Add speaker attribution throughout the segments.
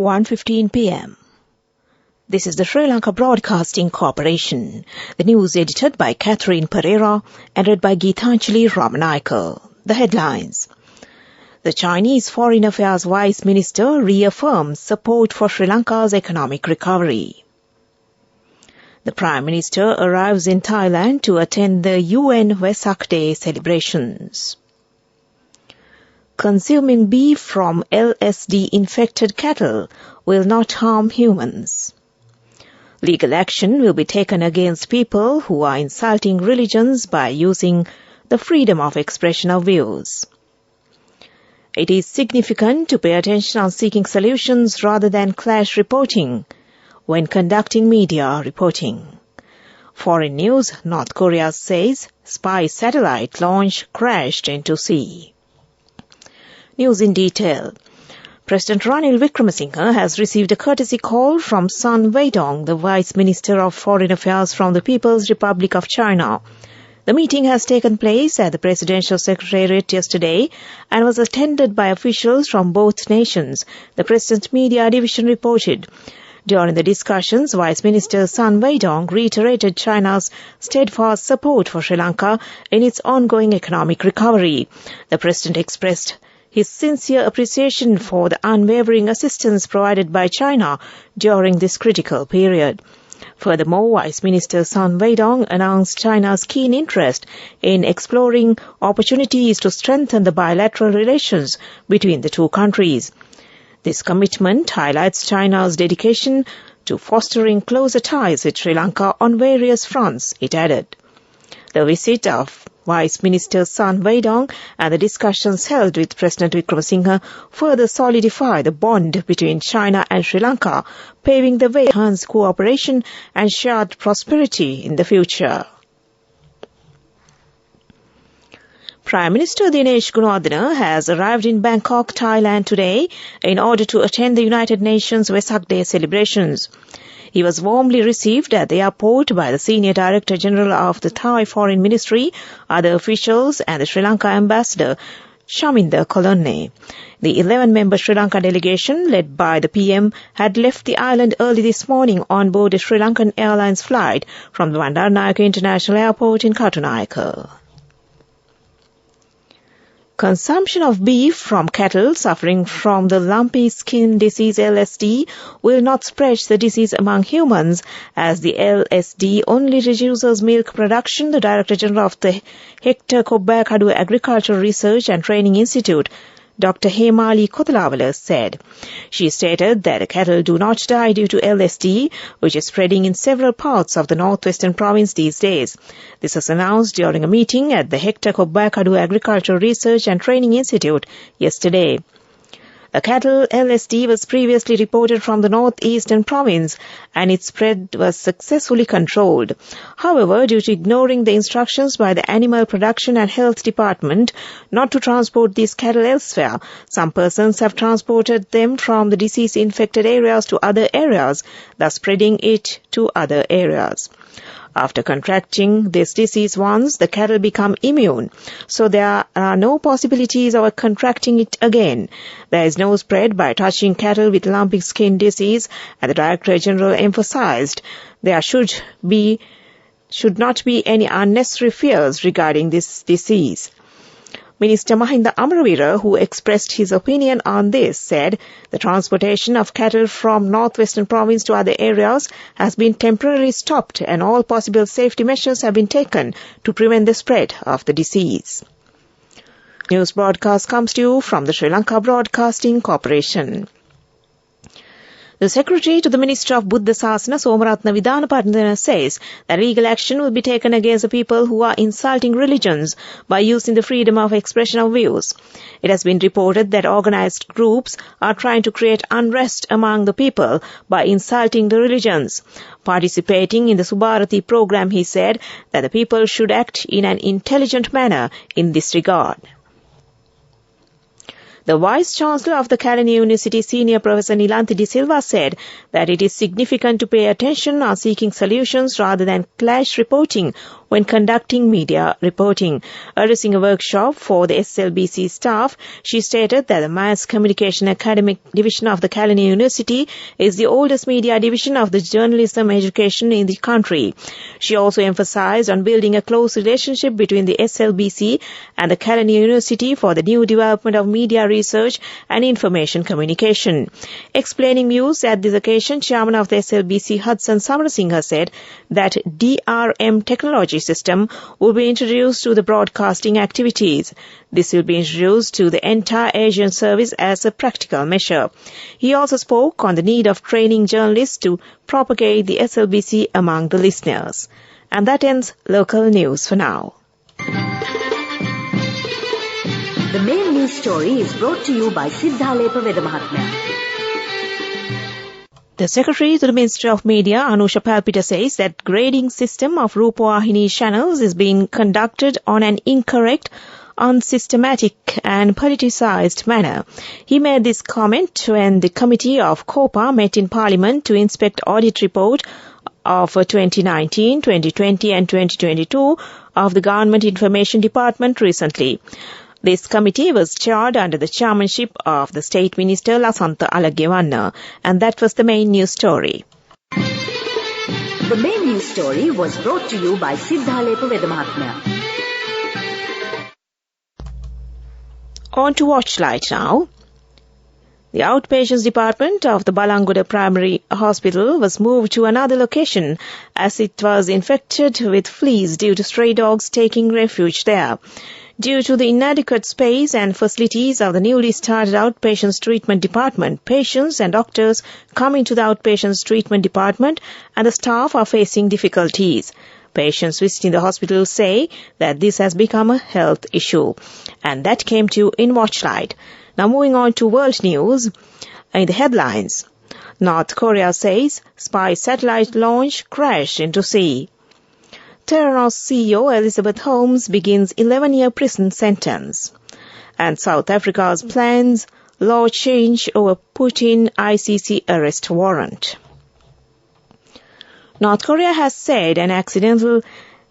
Speaker 1: 1:15 p.m. This is the Sri Lanka Broadcasting Corporation. The news edited by Catherine Pereira and read by Geethanjali Ramanayake. The headlines. The Chinese Foreign Affairs Vice Minister reaffirms support for Sri Lanka's economic recovery. The Prime Minister arrives in Thailand to attend the UN Vesak Day celebrations. Consuming beef from LSD-infected cattle will not harm humans. Legal action will be taken against people who are insulting religions by using the freedom of expression of views. It is significant to pay attention on seeking solutions rather than clash reporting when conducting media reporting. Foreign news, North Korea says spy satellite launch crashed into sea. News in detail. President Ranil Wickremesinghe has received a courtesy call from Sun Weidong, the Vice Minister of Foreign Affairs from the People's Republic of China. The meeting has taken place at the Presidential Secretariat yesterday and was attended by officials from both nations, the President's Media Division reported. During the discussions, Vice Minister Sun Weidong reiterated China's steadfast support for Sri Lanka in its ongoing economic recovery. The President expressed his sincere appreciation for the unwavering assistance provided by China during this critical period. Furthermore, Vice Minister Sun Weidong announced China's keen interest in exploring opportunities to strengthen the bilateral relations between the two countries. This commitment highlights China's dedication to fostering closer ties with Sri Lanka on various fronts, it added. The visit of Vice Minister Sun Weidong and the discussions held with President Wickremesinghe further solidify the bond between China and Sri Lanka, paving the way to enhance cooperation and shared prosperity in the future. Prime Minister Dinesh Gunawardena has arrived in Bangkok, Thailand today in order to attend the United Nations Vesak Day celebrations. He was warmly received at the airport by the Senior Director General of the Thai Foreign Ministry, other officials and the Sri Lanka Ambassador, Shaminda Kolonne. The 11-member Sri Lanka delegation, led by the PM, had left the island early this morning on board a Sri Lankan Airlines flight from the Bandaranaike International Airport in Katunayake. Consumption of beef from cattle suffering from the lumpy skin disease LSD will not spread the disease among humans, as the LSD only reduces milk production, the Director General of the Hector Kobbakadu Agricultural Research and Training Institute, Dr. Hemali Kothalawala, said. She stated that the cattle do not die due to LSD, which is spreading in several parts of the northwestern province these days. This was announced during a meeting at the Hector Kobbakadu Agricultural Research and Training Institute yesterday. The cattle LSD was previously reported from the northeastern province and its spread was successfully controlled. However, due to ignoring the instructions by the Animal Production and Health Department not to transport these cattle elsewhere, some persons have transported them from the disease-infected areas to other areas, thus spreading it to other areas. After contracting this disease once, the cattle become immune, so there are no possibilities of contracting it again. There is no spread by touching cattle with lumpy skin disease, and the Director General emphasized there should not be any unnecessary fears regarding this disease. Minister Mahinda Amaravira, who expressed his opinion on this, said the transportation of cattle from northwestern province to other areas has been temporarily stopped and all possible safety measures have been taken to prevent the spread of the disease. News broadcast comes to you from the Sri Lanka Broadcasting Corporation. The Secretary to the Minister of Buddha Sasana, Somaratna Vidanapattana, says that legal action will be taken against the people who are insulting religions by using the freedom of expression of views. It has been reported that organized groups are trying to create unrest among the people by insulting the religions. Participating in the Subharati program, he said that the people should act in an intelligent manner in this regard. The Vice-Chancellor of the Callan University, Senior Professor Nilanthi De Silva, said that it is significant to pay attention on seeking solutions rather than clash reporting when conducting media reporting. Addressing a workshop for the SLBC staff, she stated that the Mass Communication Academic Division of the Kelaniya University is the oldest media division of the journalism education in the country. She also emphasized on building a close relationship between the SLBC and the Kelaniya University for the new development of media research and information communication. Explaining views at this occasion, Chairman of the SLBC Hudson Samarasinghe said that DRM technology system will be introduced to the broadcasting activities. This will be introduced to the entire Asian service as a practical measure. He also spoke on the need of training journalists to propagate the SLBC among the listeners. And that ends local news for now.
Speaker 2: The main news story is brought to you by Siddhalepa Vedamahatmya.
Speaker 1: The Secretary to the Ministry of Media, Anusha Palpita, says that grading system of Rupawahini channels is being conducted on an incorrect, unsystematic and politicized manner. He made this comment when the Committee of COPA met in Parliament to inspect audit report of 2019, 2020 and 2022 of the Government Information Department recently. This committee was chaired under the chairmanship of the State Minister Lasantha Alagiyawanna, and that was the main news story.
Speaker 2: The main news story was brought to you by Siddhalepa Vedamahatmya.
Speaker 1: On to Watchlight now. The outpatients department of the Balangoda Primary Hospital was moved to another location as it was infected with fleas due to stray dogs taking refuge there. Due to the inadequate space and facilities of the newly started outpatients treatment department, patients and doctors come into the outpatients treatment department and the staff are facing difficulties. Patients visiting the hospital say that this has become a health issue. And that came to you in Watchlight. Now moving on to world news. In the headlines, North Korea says spy satellite launch crashed into sea. Theranos CEO Elizabeth Holmes begins 11-year prison sentence. And South Africa's plans law change over Putin ICC arrest warrant. North Korea has said an accidental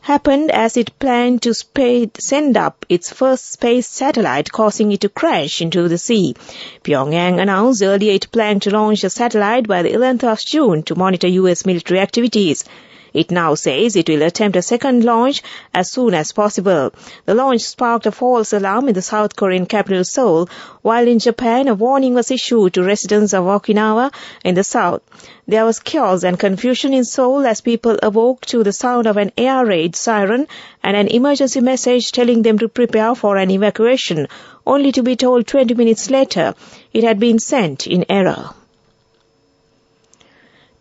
Speaker 1: happened as it planned to send up its first space satellite, causing it to crash into the sea. Pyongyang announced earlier it planned to launch a satellite by the 11th of June to monitor U.S. military activities. It now says it will attempt a second launch as soon as possible. The launch sparked a false alarm in the South Korean capital Seoul, while in Japan a warning was issued to residents of Okinawa in the south. There was chaos and confusion in Seoul as people awoke to the sound of an air raid siren and an emergency message telling them to prepare for an evacuation, only to be told 20 minutes later it had been sent in error.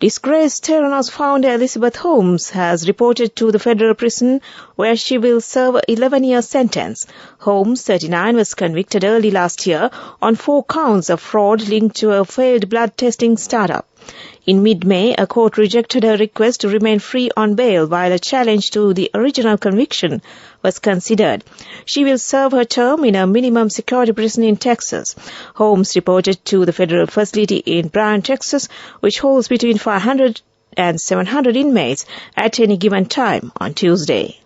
Speaker 1: Disgraced Theranos founder Elizabeth Holmes has reported to the federal prison where she will serve an 11-year sentence. Holmes, 39, was convicted early last year on 4 counts of fraud linked to a failed blood testing startup. In mid-May, a court rejected her request to remain free on bail while a challenge to the original conviction was considered. She will serve her term in a minimum security prison in Texas. Holmes reported to the federal facility in Bryan, Texas, which holds between 500 and 700 inmates at any given time on Tuesday.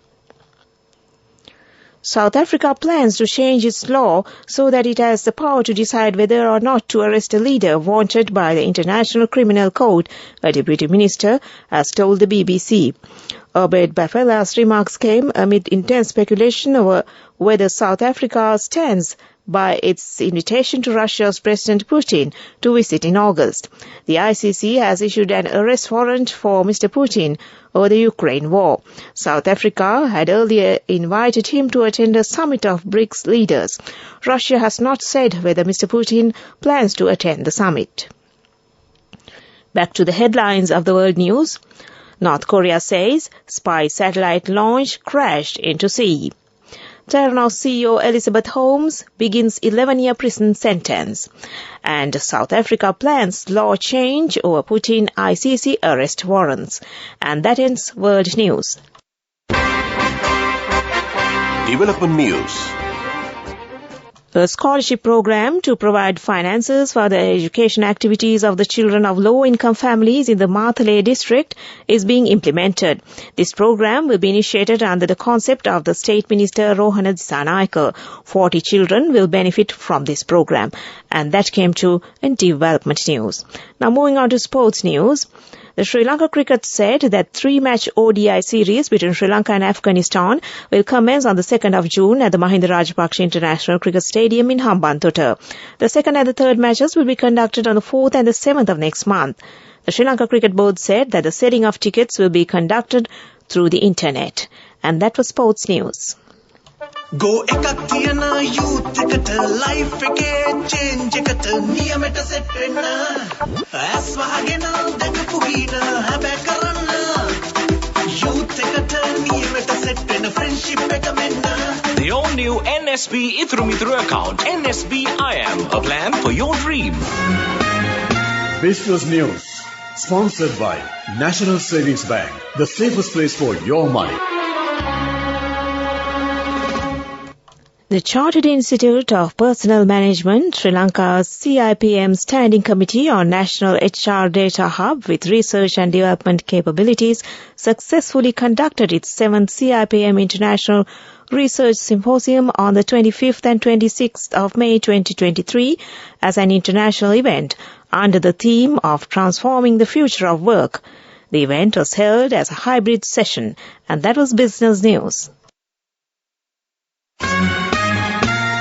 Speaker 1: South Africa plans to change its law so that it has the power to decide whether or not to arrest a leader wanted by the International Criminal Court, a deputy minister has told the BBC. Obed Bafela's remarks came amid intense speculation over whether South Africa stands by its invitation to Russia's President Putin to visit in August. The ICC has issued an arrest warrant for Mr. Putin over the Ukraine war. South Africa had earlier invited him to attend a summit of BRICS leaders. Russia has not said whether Mr. Putin plans to attend the summit. Back to the headlines of the world news. North Korea says spy satellite launch crashed into sea. Theranos CEO Elizabeth Holmes begins 11-year prison sentence. And South Africa plans law change over Putin ICC arrest warrants. And that ends World News.
Speaker 3: Development News.
Speaker 1: A scholarship program to provide finances for the education activities of the children of low-income families in the Mathale district is being implemented. This program will be initiated under the concept of the State Minister Rohana Dissanayake. 40 children will benefit from this program. And that came to development news. Now moving on to sports news. The Sri Lanka Cricket said that 3-match ODI series between Sri Lanka and Afghanistan will commence on the 2nd of June at the Mahinda Rajapaksa International Cricket Stadium in Hambantota. The second and the third matches will be conducted on the 4th and the 7th of next month. The Sri Lanka Cricket Board said that the selling of tickets will be conducted through the internet. And that was sports news.
Speaker 3: Go ekak thiyana youth eකට life එකේ change එකට නියමෙට set වෙන්න ඇස් වහගෙන දැකපු ගීන හැබැ කරන්න youth එකට නියමෙට set වෙන friendship එක මෙන්න.
Speaker 4: The all new NSB Ithru account, NSB IM, a plan for your dream.
Speaker 5: Business News, sponsored by National Savings Bank, the safest place for your money.
Speaker 1: The Chartered Institute of Personnel Management, Sri Lanka's CIPM Standing Committee on National HR Data Hub with research and development capabilities successfully conducted its 7th CIPM International Research Symposium on the 25th and 26th of May 2023 as an international event under the theme of Transforming the Future of Work. The event was held as a hybrid session, and that was Business News.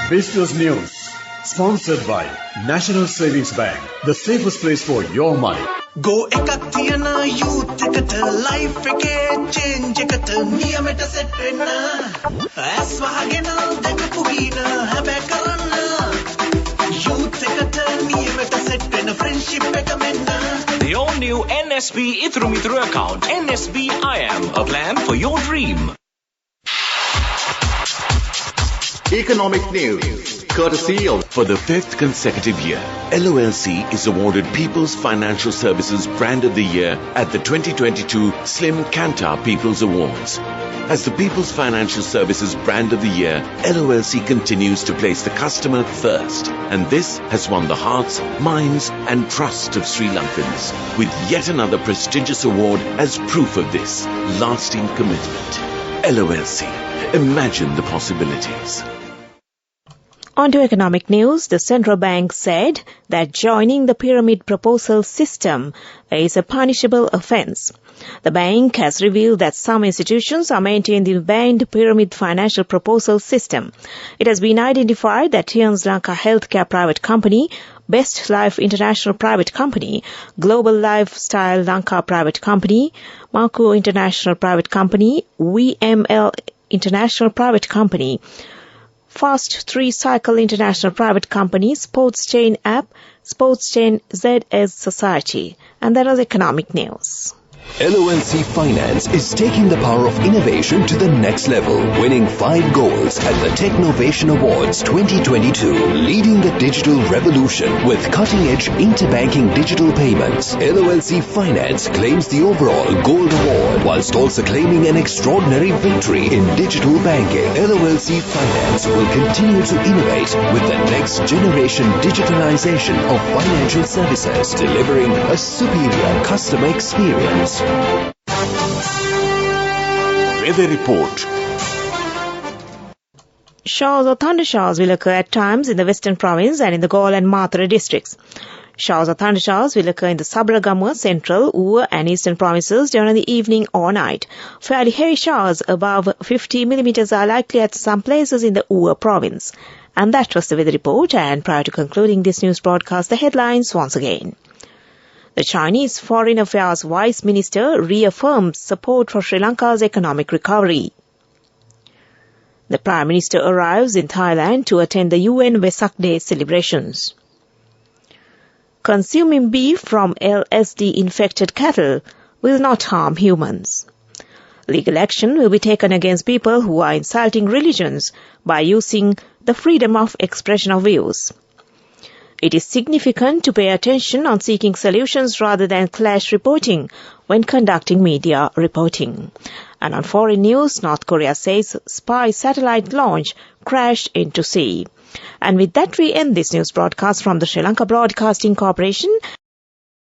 Speaker 5: Business News, sponsored by National Savings Bank, the safest place for your money.
Speaker 3: Go ekak thiyana youth එකට life එකේ change එකට නියමෙට set වෙන්න ඇස් වහගෙන දැකපු ගීන හැබැ කරන්න youth එකට නියමෙට set වෙන friendship එක මෙන්න.
Speaker 4: The all new NSB Ithru account, NSB IM, a plan for your dream.
Speaker 6: Economic news, courtesy of... For the 5th consecutive year, LOLC is awarded People's Financial Services Brand of the Year at the 2022 Slim Kantar People's Awards. As the People's Financial Services Brand of the Year, LOLC continues to place the customer first. And this has won the hearts, minds and trust of Sri Lankans, with yet another prestigious award as proof of this lasting commitment. LOLC. Imagine the possibilities.
Speaker 1: On to economic news, the central bank said that joining the pyramid proposal system is a punishable offence. The bank has revealed that some institutions are maintaining the banned pyramid financial proposal system. It has been identified that Tians Lanka Healthcare Private Company, Best Life International Private Company, Global Lifestyle Lanka Private Company, Marco International Private Company, VML International Private Company, Fast 3 Cycle International Private Company, Sports Chain App, Sports Chain ZS Society. And that was economic news.
Speaker 7: LOLC Finance is taking the power of innovation to the next level, winning 5 golds at the Technovation Awards 2022, leading the digital revolution with cutting-edge interbanking digital payments. LOLC Finance claims the overall gold award, whilst also claiming an extraordinary victory in digital banking. LOLC Finance will continue to innovate with the next generation digitalization of financial services, delivering a superior customer experience.
Speaker 6: Weather report.
Speaker 1: Showers or thundershowers will occur at times in the Western Province and in the Galle and Mathura districts. Showers or thundershowers will occur in the Sabaragamuwa, Central, Uva and Eastern Provinces during the evening or night. Fairly heavy showers above 50 millimeters are likely at some places in the Uva province. And that was the weather report, and prior to concluding this news broadcast, the headlines once again. The Chinese Foreign Affairs Vice Minister reaffirms support for Sri Lanka's economic recovery. The Prime Minister arrives in Thailand to attend the UN Vesak Day celebrations. Consuming beef from LSD-infected cattle will not harm humans. Legal action will be taken against people who are insulting religions by using the freedom of expression of views. It is significant to pay attention on seeking solutions rather than clash reporting when conducting media reporting. And on foreign news, North Korea says spy satellite launch crashed into sea. And with that, we end this news broadcast from the Sri Lanka Broadcasting Corporation.